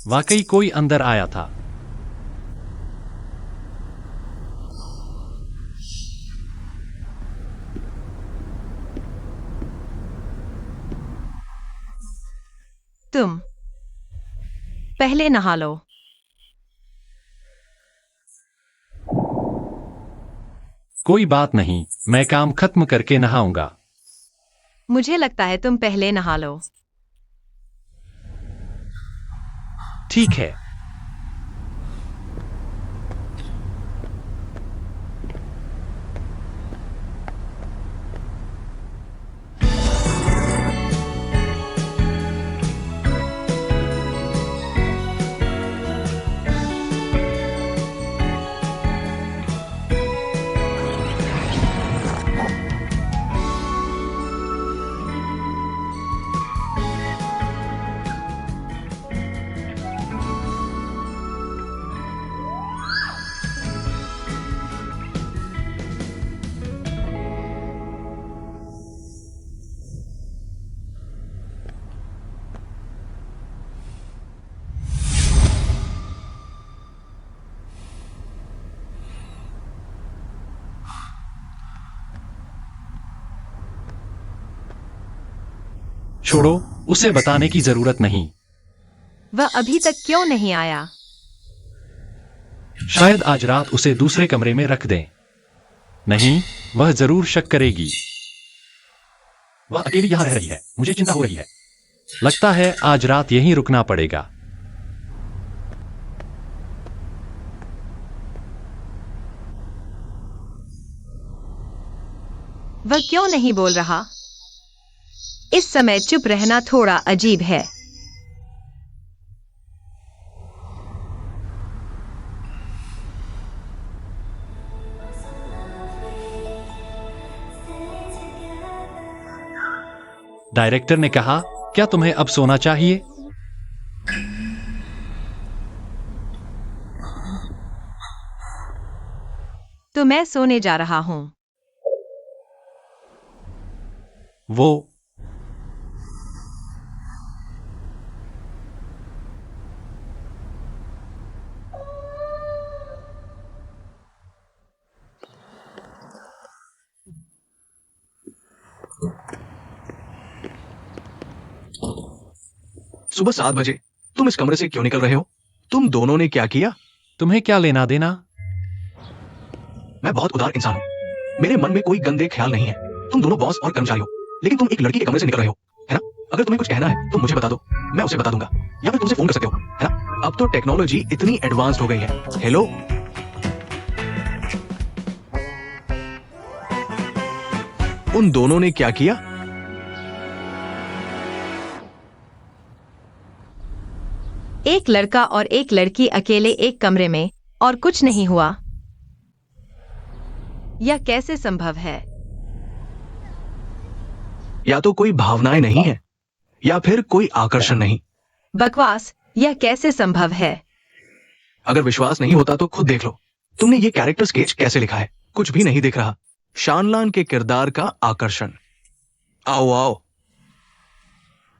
वाकई कोई अंदर आया था। तुम पहले नहा लो। कोई बात नहीं, मैं काम खत्म करके नहाऊंगा। मुझे लगता है तुम पहले नहा लो। ठीक है। छोड़ो, उसे बताने की जरूरत नहीं। वह अभी तक क्यों नहीं आया? शायद आज रात उसे दूसरे कमरे में रख दें। नहीं, वह जरूर शक करेगी। वह अकेली यहाँ रह रही है, मुझे चिंता हो रही है। लगता है आज रात यहीं रुकना पड़ेगा। वह क्यों नहीं बोल रहा? इस समय चुप रहना थोड़ा अजीब है। डायरेक्टर ने कहा, क्या तुम्हें अब सोना चाहिए? तो मैं सोने जा रहा हूँ। वो सुबह 7 बजे तुम इस कमरे से क्यों निकल रहे हो? तुम दोनों ने क्या किया? तुम्हें क्या लेना देना? मैं बहुत उदार इंसान हूँ, मेरे मन में कोई गंदे ख्याल नहीं है। तुम दोनों बॉस और कर्मचारी हो, लेकिन तुम एक लड़की के कमरे से निकल रहे हो, है ना? अगर तुम्हें कुछ कहना है तो मुझे बता दो, मैं उसे बता दूंगा, या फिर तुमसे फोन कर सकते हो, है ना? अब तो टेक्नोलॉजी इतनी एडवांस्ड हो गई है। हेलो, उन दोनों ने क्या किया? एक लड़का और एक लड़की अकेले एक कमरे में, और कुछ नहीं हुआ। यह कैसे संभव है? या तो कोई भावनाएं नहीं है, या फिर कोई आकर्षण नहीं। बकवास, यह कैसे संभव है? अगर विश्वास नहीं होता तो खुद देख लो। तुमने ये कैरेक्टर स्केच कैसे लिखा है? कुछ भी नहीं दिख रहा। शानलान के किरदार का आकर्षण। आओ आओ,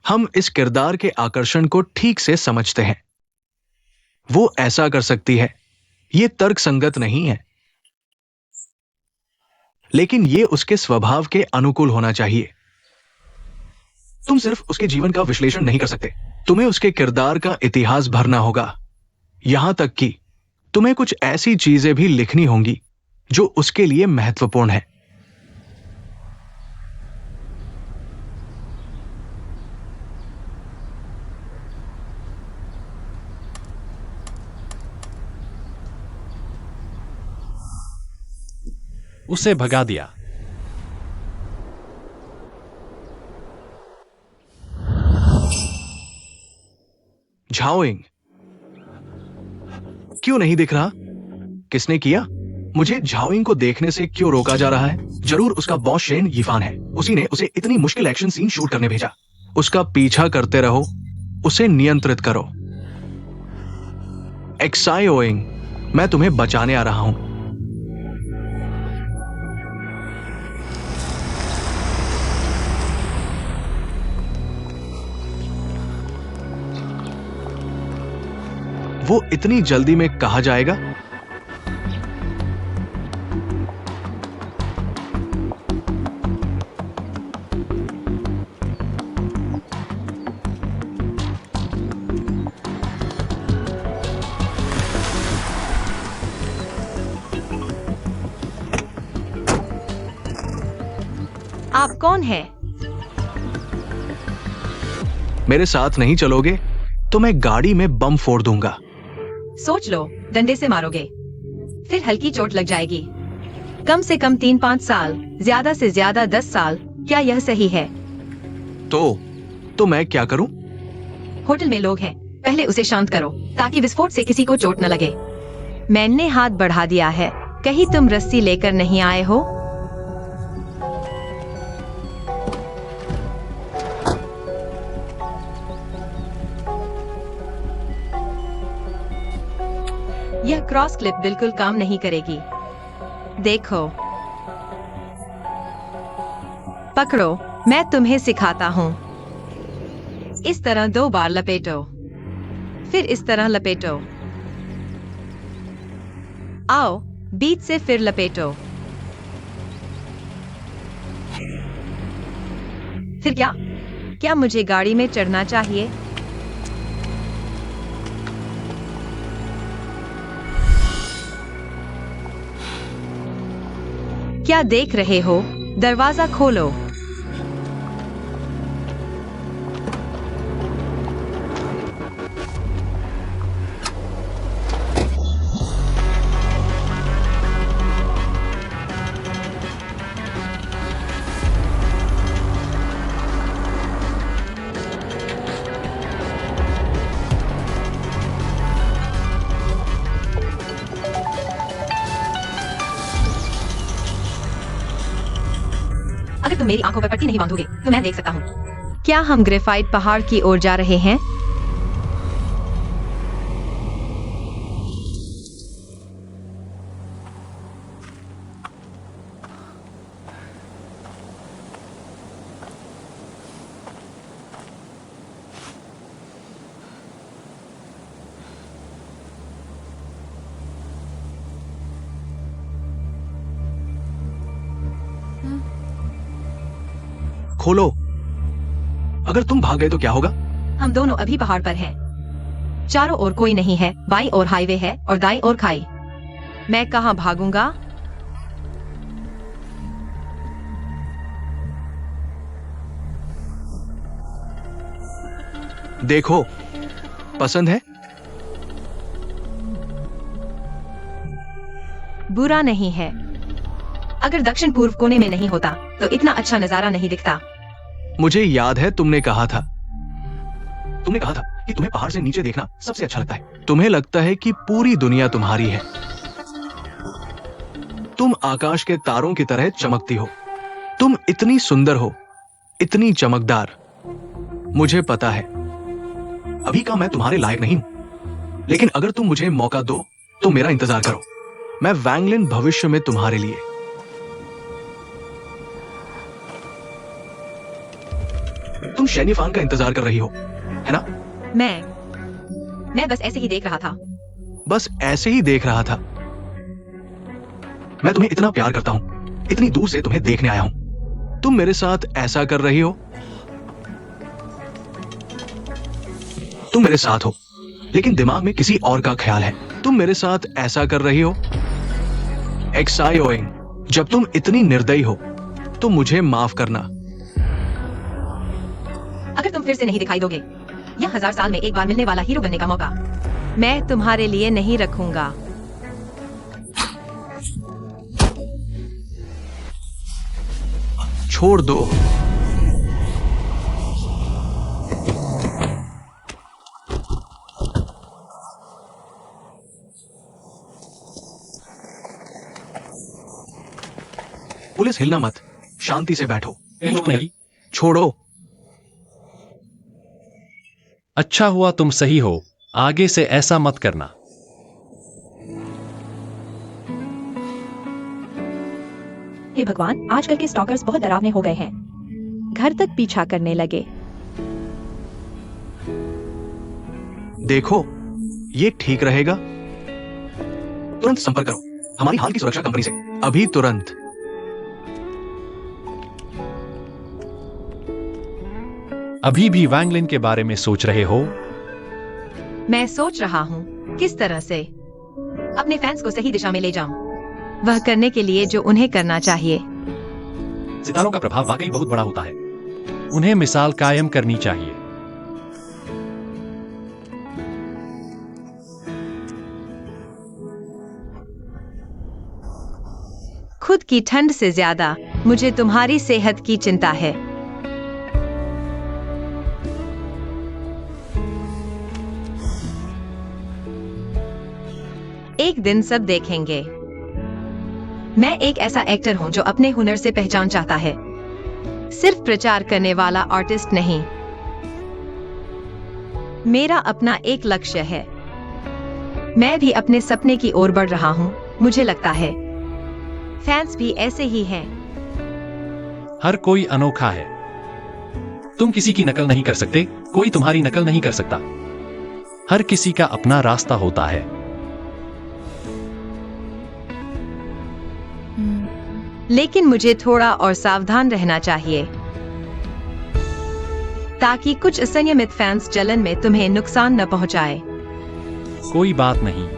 हम इस किरदार के आकर्षण को ठीक से समझते हैं। वो ऐसा कर सकती है, ये तर्क संगत नहीं है, लेकिन ये उसके स्वभाव के अनुकूल होना चाहिए। तुम सिर्फ उसके जीवन का विश्लेषण नहीं कर सकते, तुम्हें उसके किरदार का इतिहास भरना होगा। यहां तक कि तुम्हें कुछ ऐसी चीजें भी लिखनी होंगी जो उसके लिए महत्वपूर्ण है। उसे भगा दिया। झाओइंग क्यों नहीं दिख रहा? किसने किया? मुझे झाओइंग को देखने से क्यों रोका जा रहा है? जरूर उसका बॉस शेन यीफान है। उसी ने उसे इतनी मुश्किल एक्शन सीन शूट करने भेजा। उसका पीछा करते रहो, उसे नियंत्रित करो। एक्साइओइंग, मैं तुम्हें बचाने आ रहा हूं। वो इतनी जल्दी में कहाँ जाएगा? आप कौन हैं? मेरे साथ नहीं चलोगे तो मैं गाड़ी में बम फोड़ दूंगा। सोच लो, डंडे से मारोगे, फिर हल्की चोट लग जाएगी। कम से कम 3-5 साल, ज्यादा से ज्यादा 10 साल। क्या यह सही है? तो मैं क्या करूं? होटल में लोग हैं, पहले उसे शांत करो ताकि विस्फोट से किसी को चोट न लगे। मैंने हाथ बढ़ा दिया है, कहीं तुम रस्सी लेकर नहीं आए हो? यह क्रॉस क्लिप बिल्कुल काम नहीं करेगी। देखो, पकड़ो, मैं तुम्हें सिखाता हूँ। इस तरह 2 बार लपेटो, फिर इस तरह लपेटो। आओ, बीच से फिर लपेटो। फिर क्या मुझे गाड़ी में चढ़ना चाहिए? क्या देख रहे हो? दरवाजा खोलो। अगर तुम मेरी आंखों पर पट्टी नहीं बांधोगे तो मैं देख सकता हूँ। क्या हम ग्रेफाइट पहाड़ की ओर जा रहे हैं? खोलो। अगर तुम भाग गए तो क्या होगा? हम दोनों अभी पहाड़ पर हैं। चारों ओर कोई नहीं है, बाईं ओर हाईवे है और दाईं ओर खाई। मैं कहाँ भागूंगा? देखो, पसंद है? बुरा नहीं है। अगर दक्षिण पूर्व कोने में नहीं होता तो इतना अच्छा नजारा नहीं दिखता। मुझे याद है तुमने कहा था कि तुम्हें पहाड़ से नीचे देखना सबसे अच्छा लगता है। तुम्हें लगता है कि पूरी दुनिया तुम्हारी है। तुम आकाश के तारों की तरह चमकती हो। तुम इतनी सुंदर हो, इतनी चमकदार। मुझे पता है अभी का मैं तुम्हारे लायक नहीं हूं, लेकिन अगर तुम मुझे मौका दो तो मेरा इंतजार करो। मैं वैंगलिन भविष्य में तुम्हारे लिए। तुम शेनिफान का इंतजार कर रही हो, है ना? मैं बस ऐसे ही देख रहा था। बस ऐसे ही देख रहा था। मैं तुम्हें इतना प्यार करता हूं, इतनी दूर से तुम्हें देखने आया हूं। तुम मेरे साथ ऐसा कर रही हो। तुम मेरे साथ हो, लेकिन दिमाग में किसी और का ख्याल है। तुम मेरे साथ ऐसा कर रही हो। एक्साइओइंग। जब तुम इतनी निर्दयी हो तो मुझे माफ करना। अगर तुम फिर से नहीं दिखाई दोगे, यह 1000 साल में एक बार मिलने वाला हीरो बनने का मौका मैं तुम्हारे लिए नहीं रखूंगा। छोड़ दो। पुलिस, हिलना मत, शांति से बैठो। छोड़ो। अच्छा हुआ तुम सही हो, आगे से ऐसा मत करना। हे भगवान, आजकल के स्टॉकर्स बहुत डरावने हो गए हैं। घर तक पीछा करने लगे। देखो, ये ठीक रहेगा? तुरंत संपर्क करो हमारी हाल की सुरक्षा कंपनी से, अभी तुरंत। अभी भी वैंगलिन के बारे में सोच रहे हो? मैं सोच रहा हूँ किस तरह से अपने फैंस को सही दिशा में ले जाऊं, वह करने के लिए जो उन्हें करना चाहिए। सितारों का प्रभाव वाकई बहुत बड़ा होता है, उन्हें मिसाल कायम करनी चाहिए। खुद की ठंड से ज्यादा मुझे तुम्हारी सेहत की चिंता है। एक दिन सब देखेंगे। मैं एक ऐसा एक्टर हूं जो अपने हुनर से पहचान चाहता है, सिर्फ प्रचार करने वाला आर्टिस्ट नहीं। मेरा अपना एक लक्ष्य है। मैं भी अपने सपने की ओर बढ़ रहा हूं। मुझे लगता है फैंस भी ऐसे ही हैं। हर कोई अनोखा है। तुम किसी की नकल नहीं कर सकते, कोई तुम्हारी नकल नहीं कर सकता। हर किसी का अपना रास्ता होता है। लेकिन मुझे थोड़ा और सावधान रहना चाहिए, ताकि कुछ असंयमित फैंस जलन में तुम्हें नुकसान न पहुंचाए। कोई बात नहीं।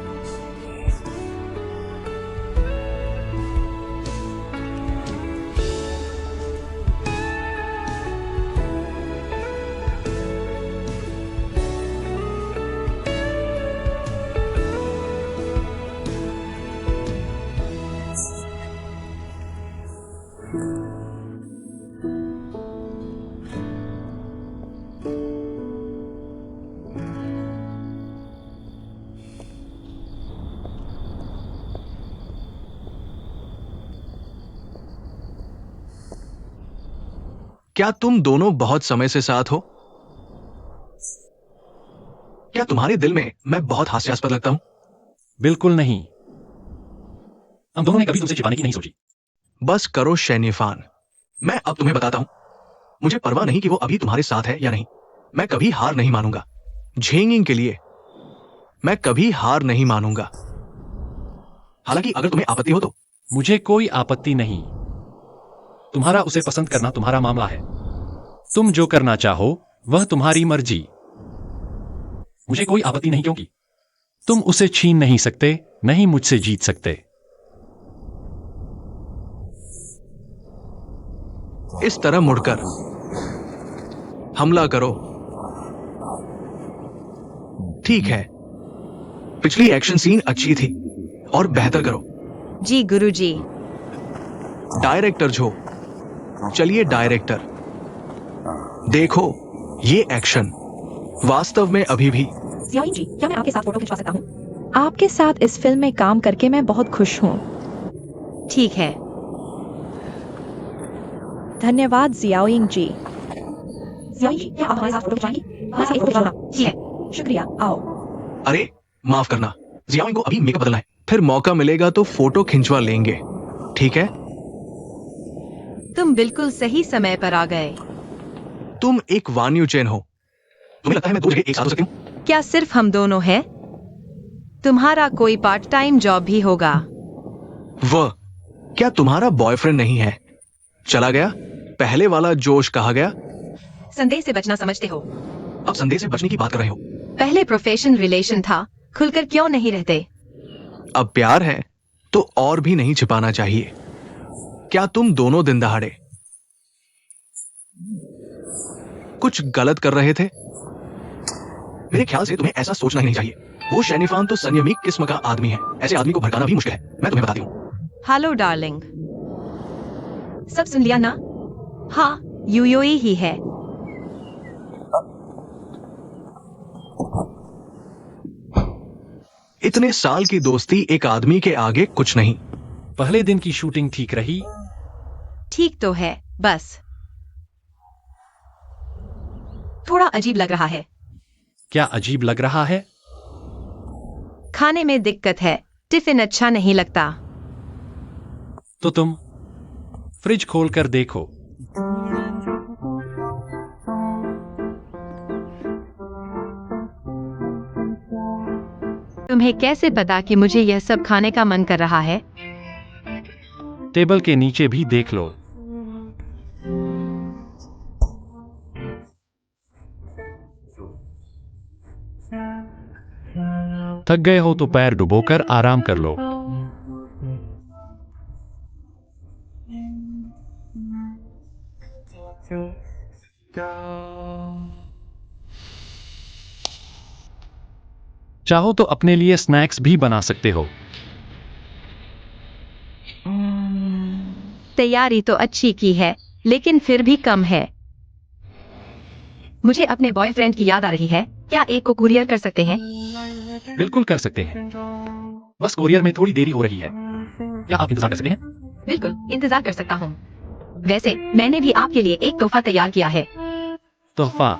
क्या तुम दोनों बहुत समय से साथ हो? क्या तुम्हारे दिल में मैं बहुत हास्यास्पद लगता हूं? बिल्कुल नहीं। हम दोनों ने कभी तुमसे छिपाने की नहीं सोची। बस करो शैनिफान, मैं अब तुम्हें बताता हूं। मुझे परवाह नहीं कि वो अभी तुम्हारे साथ है या नहीं। मैं कभी हार नहीं मानूंगा। झेंगिंग के लिए मैं कभी हार नहीं मानूंगा। हालांकि अगर तुम्हें आपत्ति हो तो। मुझे कोई आपत्ति नहीं। तुम्हारा उसे पसंद करना तुम्हारा मामला है। तुम जो करना चाहो वह तुम्हारी मर्जी। मुझे कोई आपत्ति नहीं, क्योंकि तुम उसे छीन नहीं सकते, नहीं मुझसे जीत सकते। इस तरह मुड़कर हमला करो। ठीक है, पिछली एक्शन सीन अच्छी थी और बेहतर करो। जी गुरुजी। डायरेक्टर जो, चलिए डायरेक्टर, देखो ये एक्शन वास्तव में अभी भी। जियाई जी, क्या मैं आपके साथ फोटो खिंचवा सकता हूँ? आपके साथ इस फिल्म में काम करके मैं बहुत खुश हूँ। ठीक है। धन्यवाद जियाओइंग जी। जियाई जी, क्या आप हमारे साथ फोटो खिंचवाएंगी? हमारे साथ फोटो खिंचवाना। ठीक है। शुक्रिया, आओ। अरे माफ करना, जियाओ को अभी मेकअप बदलना है, फिर मौका मिलेगा तो फोटो खिंचवा लेंगे, ठीक है? तुम बिल्कुल सही समय पर आ गए। तुम एक वान्यू चेन हो। तुम्हें लगता है मैं दो जगह एक साथ हो सकती हूँ? क्या सिर्फ हम दोनों हैं? तुम्हारा कोई पार्ट टाइम जॉब भी होगा। वह क्या तुम्हारा बॉयफ्रेंड नहीं है? चला गया? पहले वाला जोश कहा गया? संदेह से बचना समझते हो। अब संदेह से बचने की बात कर रहे हो। पहले प्रोफेशन रिलेशन था, खुलकर क्यों नहीं रहते? अब प्यार है तो और भी नहीं छिपाना चाहिए। क्या तुम दोनों दिन दहाड़े कुछ गलत कर रहे थे? मेरे ख्याल से तुम्हें ऐसा सोचना ही नहीं चाहिए। वो शैनिफान तो संयमी किस्म का आदमी है। ऐसे आदमी को भड़काना भी मुश्किल है, मैं तुम्हें बताती हूँ। हेलो डार्लिंग, सब सुन लिया ना? हाँ, यूयोई ही है। इतने साल की दोस्ती एक आदमी के आगे कुछ नहीं। पहले दिन की शूटिंग ठीक रही? ठीक तो है, बस थोड़ा अजीब लग रहा है। क्या अजीब लग रहा है? खाने में दिक्कत है, टिफिन अच्छा नहीं लगता। तो तुम फ्रिज खोलकर देखो। तुम्हें कैसे पता कि मुझे यह सब खाने का मन कर रहा है? टेबल के नीचे भी देख लो। थक गए हो तो पैर डुबोकर आराम कर लो। चाहो तो अपने लिए स्नैक्स भी बना सकते हो। तैयारी तो अच्छी की है, लेकिन फिर भी कम है। मुझे अपने बॉयफ्रेंड की याद आ रही है। क्या एक को कुरियर कर सकते हैं? बिल्कुल कर सकते हैं। बस कुरियर में थोड़ी देरी हो रही है। क्या आप इंतजार कर सकते हैं? बिल्कुल, इंतजार कर सकता हूँ। वैसे मैंने भी आपके लिए एक तोहफा तैयार किया है। तोहफा?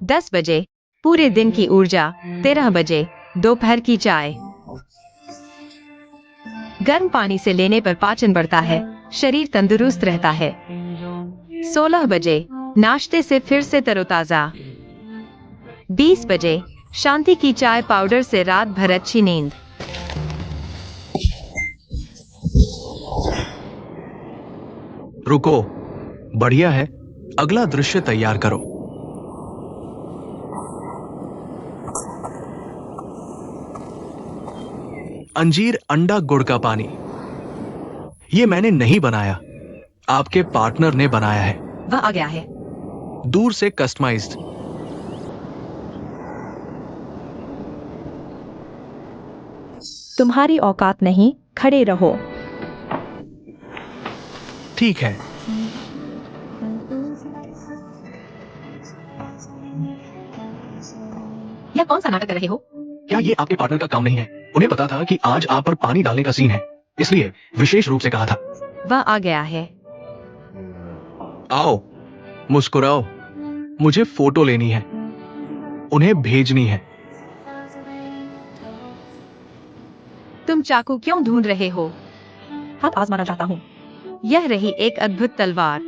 दस बजे पूरे दिन की ऊर्जा, 13 बजे दोपहर की चाय। गर्म पानी से लेने पर पाचन बढ़ता है, शरीर तंदुरुस्त रहता है। 16 बजे नाश्ते से फिर से तरोताजा। 20 बजे शांति की चाय पाउडर से रात भर अच्छी नींद। रुको, बढ़िया है। अगला दृश्य तैयार करो। अंजीर अंडा गुड़ का पानी। ये मैंने नहीं बनाया, आपके पार्टनर ने बनाया है। वह आ गया है। दूर से कस्टमाइज्ड। तुम्हारी औकात नहीं, खड़े रहो। ठीक है। यह कौन सा नाटक कर रहे हो? क्या ये आपके पार्टनर का काम नहीं है? उन्हें पता था कि आज आप पर पानी डालने का सीन है, इसलिए विशेष रूप से कहा था। वह आ गया है। आओ, मुस्कुराओ। मुझे फोटो लेनी है, उन्हें भेजनी है। तुम चाकू क्यों ढूंढ रहे हो? हाथ आजमाना चाहता हूँ। यह रही एक अद्भुत तलवार।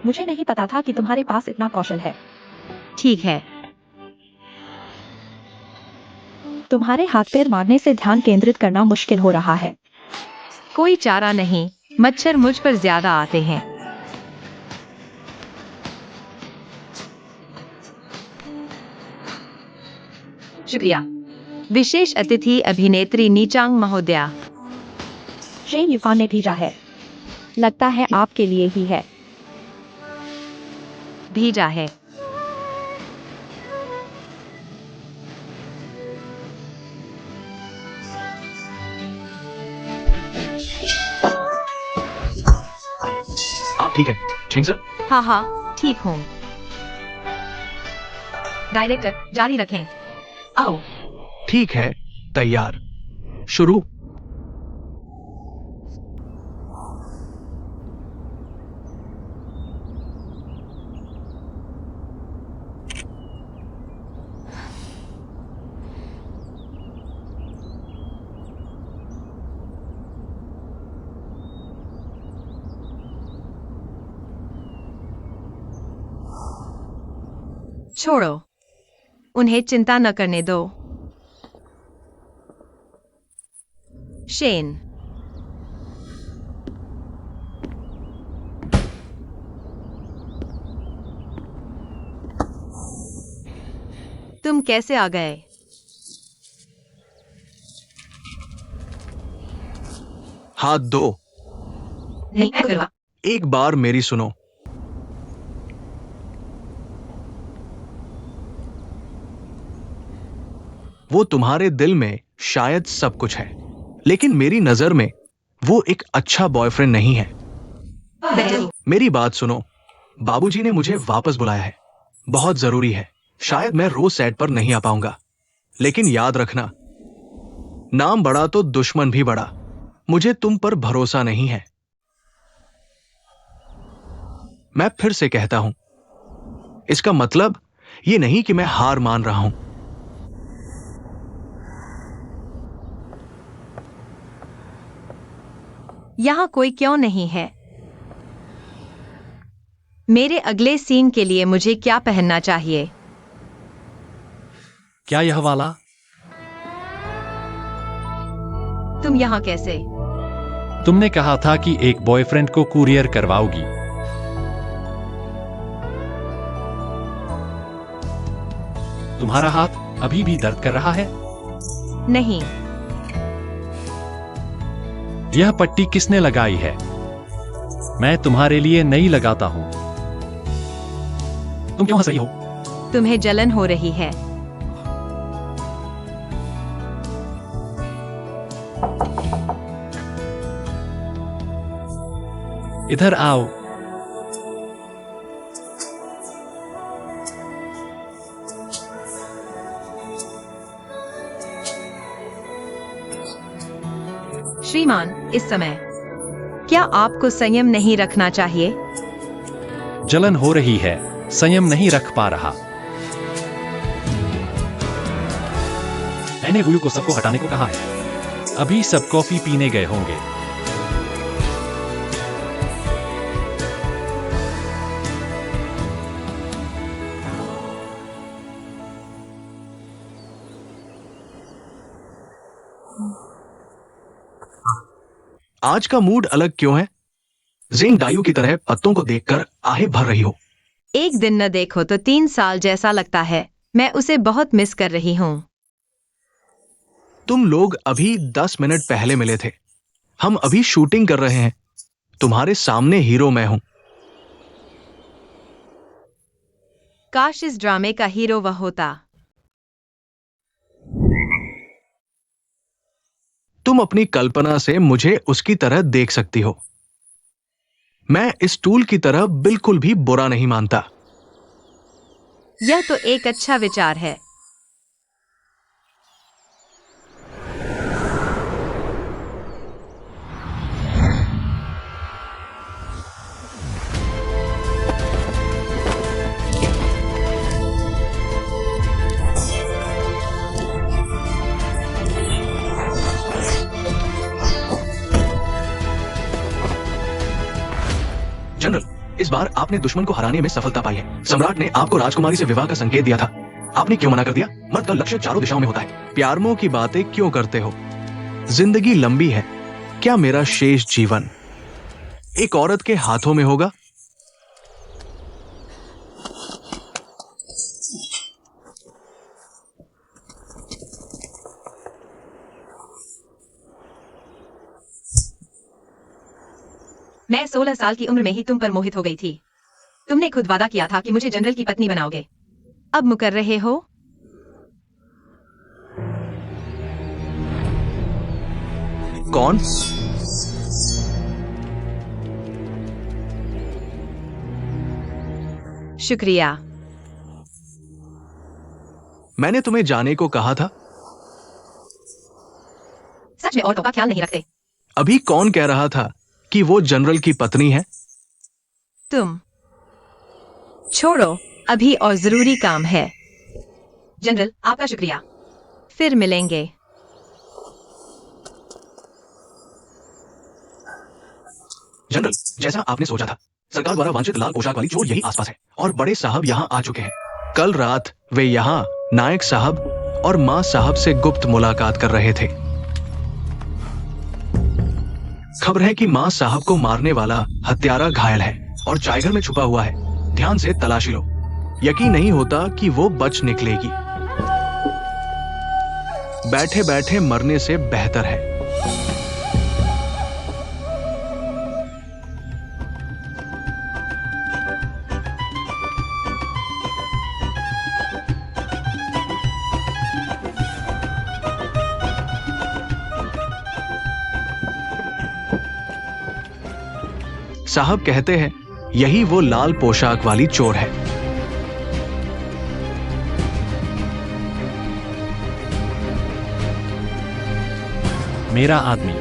मुझे नहीं पता था कि तुम्हारे पास इतना कौशल है। ठीक है। तुम्हारे हाथ पैर मारने से ध्यान केंद्रित करना मुश्किल हो रहा है। कोई चारा नहीं, मच्छर मुझ पर ज्यादा आते हैं। शुक्रिया। विशेष अतिथि अभिनेत्री नीचांग महोदया। शेन युफान ने भेजा है। लगता है आपके लिए ही है। भेजा है। आप ठीक है छिंग सर? हाँ हाँ, ठीक हूँ। डायरेक्टर, जारी रखें। आओ। ठीक है, तैयार। शुरू। छोड़ो, उन्हें चिंता न करने दो। शेन, तुम कैसे आ गए? हाथ दो। नहीं करूँगा। एक बार मेरी सुनो। वो तुम्हारे दिल में शायद सब कुछ है, लेकिन मेरी नजर में वो एक अच्छा बॉयफ्रेंड नहीं है। मेरी बात सुनो। बाबूजी ने मुझे वापस बुलाया है, बहुत जरूरी है। शायद मैं रोज सेट पर नहीं आ पाऊंगा, लेकिन याद रखना, नाम बड़ा तो दुश्मन भी बड़ा। मुझे तुम पर भरोसा नहीं है। मैं फिर से कहता हूं, इसका मतलब ये नहीं कि मैं हार मान रहा हूं। यहाँ कोई क्यों नहीं है? मेरे अगले सीन के लिए मुझे क्या पहनना चाहिए? क्या यह वाला? तुम यहाँ कैसे? तुमने कहा था कि एक बॉयफ्रेंड को कुरियर करवाओगी। तुम्हारा हाथ अभी भी दर्द कर रहा है? नहीं। यह पट्टी किसने लगाई है? मैं तुम्हारे लिए नहीं लगाता हूं। तुम क्यों हंस रही हो? तुम्हें जलन हो रही है। इधर आओ। श्रीमान, इस समय क्या आपको संयम नहीं रखना चाहिए? जलन हो रही है, संयम नहीं रख पा रहा। मैंने गुरु को सबको हटाने को कहा है। अभी सब कॉफी पीने गए होंगे। आज का मूड अलग क्यों है? जिंग डायू की तरह पत्तों को देखकर आहें भर रही हो। एक दिन न देखो तो 3 साल जैसा लगता है। मैं उसे बहुत मिस कर रही हूँ। तुम लोग अभी 10 मिनट पहले मिले थे। हम अभी शूटिंग कर रहे हैं। तुम्हारे सामने हीरो मैं हूं। काश इस ड्रामे का हीरो वह होता। तुम अपनी कल्पना से मुझे उसकी तरह देख सकती हो। मैं इस टूल की तरह बिल्कुल भी बुरा नहीं मानता। यह तो एक अच्छा विचार है। जनरल, इस बार आपने दुश्मन को हराने में सफलता पाई है। सम्राट ने आपको राजकुमारी से विवाह का संकेत दिया था। आपने क्यों मना कर दिया? मर्द का लक्ष्य चारों दिशाओं में होता है। प्यारमों की बातें क्यों करते हो? जिंदगी लंबी है। क्या मेरा शेष जीवन एक औरत के हाथों में होगा? मैं 16 साल की उम्र में ही तुम पर मोहित हो गई थी। तुमने खुद वादा किया था कि मुझे जनरल की पत्नी बनाओगे। अब मुकर रहे हो? कौन? शुक्रिया। मैंने तुम्हें जाने को कहा था। सच में औरतों का ख्याल नहीं रखते। अभी कौन कह रहा था कि वो जनरल की पत्नी है? तुम छोड़ो, अभी और जरूरी काम है। जनरल, आपका शुक्रिया। फिर मिलेंगे। जनरल, जैसा आपने सोचा था, सरकार द्वारा वांछित लाल पोशाक वाली चोर यही आसपास है और बड़े साहब यहाँ आ चुके हैं। कल रात वे यहाँ नायक साहब और माँ साहब से गुप्त मुलाकात कर रहे थे। खबर है कि माँ साहब को मारने वाला हत्यारा घायल है और चायघर में छुपा हुआ है। ध्यान से तलाशी लो। यकीन नहीं होता कि वो बच निकलेगी। बैठे बैठे मरने से बेहतर है। साहब कहते हैं यही वो लाल पोशाक वाली चोर है। मेरा आदमी।